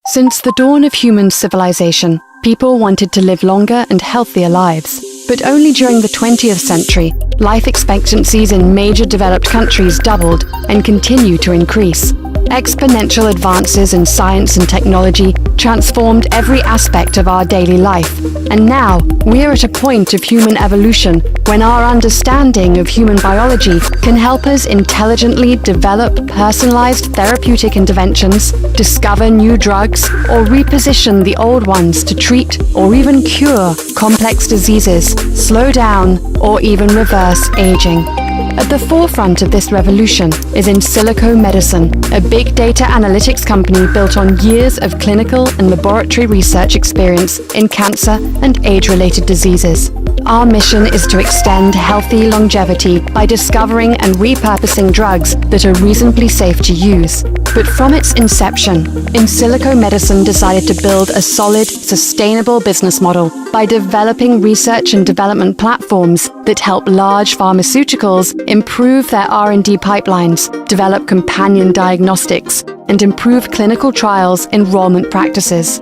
Since the dawn of human civilization, people wanted to live longer and healthier lives. But only during the 20th century, life expectancies in major developed countries doubled and continue to increase. Exponential advances in science and technology transformed every aspect of our daily life. And now, we're at a point of human evolution when our understanding of human biology can help us intelligently develop personalized therapeutic interventions, discover new drugs, or reposition the old ones to treat or even cure complex diseases, slow down, or even reverse aging. At the forefront of this revolution is InSilico Medicine, a big data analytics company built on years of clinical and laboratory research experience in cancer and age-related diseases. Our mission is to extend healthy longevity by discovering and repurposing drugs that are reasonably safe to use. But from its inception, InSilico Medicine decided to build a solid, sustainable business model by developing research and development platforms that help large pharmaceuticals improve their R&D pipelines, develop companion diagnostics, and improve clinical trials enrollment practices.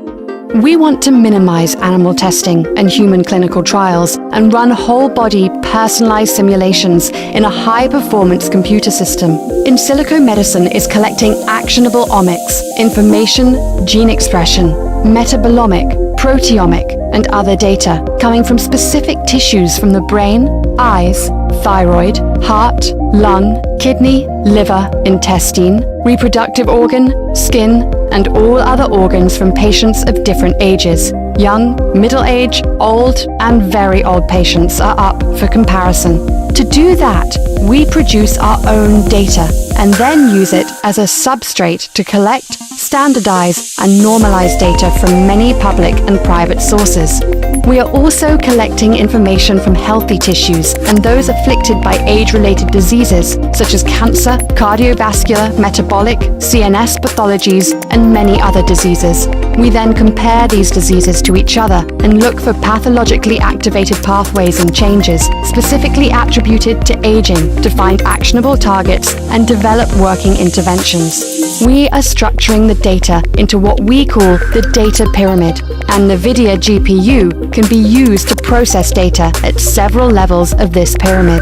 We want to minimize animal testing and human clinical trials and run whole-body, personalized simulations in a high-performance computer system. InSilico Medicine is collecting actionable omics, information, gene expression, metabolomic, proteomic, and other data coming from specific tissues from the brain, eyes, thyroid, heart, lung, kidney, liver, intestine, reproductive organ, skin, and all other organs from patients of different ages. Young, middle age, old, and very old patients are up for comparison. To do that, we produce our own data and then use it as a substrate to collect, standardize, and normalize data from many public and private sources. We are also collecting information from healthy tissues and those afflicted by age-related diseases such as cancer, cardiovascular, metabolic, CNS pathologies, and many other diseases. We then compare these diseases to each other and look for pathologically activated pathways and changes specifically attributed to aging to find actionable targets and develop working interventions. We are structuring the data into what we call the data pyramid, and NVIDIA GPU can be used to process data at several levels of this pyramid.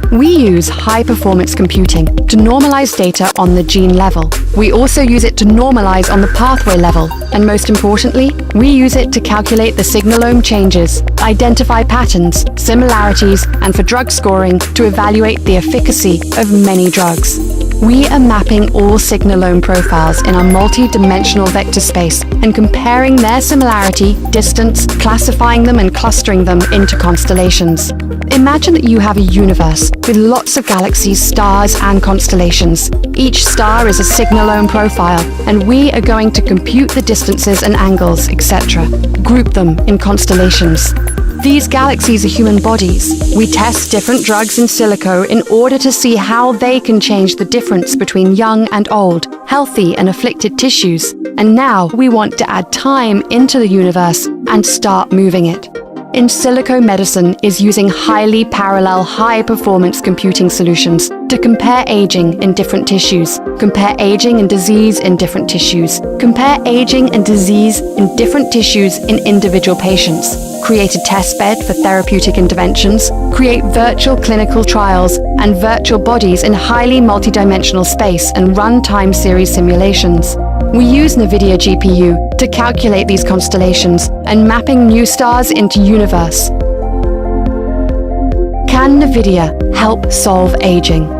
We use high-performance computing to normalize data on the gene level. We also use it to normalize on the pathway level, and most importantly, we use it to calculate the signalome changes, identify patterns, similarities, and for drug scoring to evaluate the efficacy of many drugs. We are mapping all signalome profiles in a multi-dimensional vector space and comparing their similarity, distance, classifying them and clustering them into constellations. Imagine that you have a universe with lots of galaxies, stars, and constellations. Each star is a signalome profile, and we are going to compute the distances and angles, etc. Group them in constellations. These galaxies are human bodies. We test different drugs in silico in order to see how they can change the difference between young and old, healthy and afflicted tissues. And now we want to add time into the universe and start moving it. InSilico Medicine is using highly parallel, high-performance computing solutions to compare aging in different tissues, compare aging and disease in different tissues, compare aging and disease in different tissues in individual patients, create a testbed for therapeutic interventions, create virtual clinical trials and virtual bodies in highly multidimensional space and run time series simulations. We use NVIDIA GPU to calculate these constellations and mapping new stars into universe. Can NVIDIA help solve aging?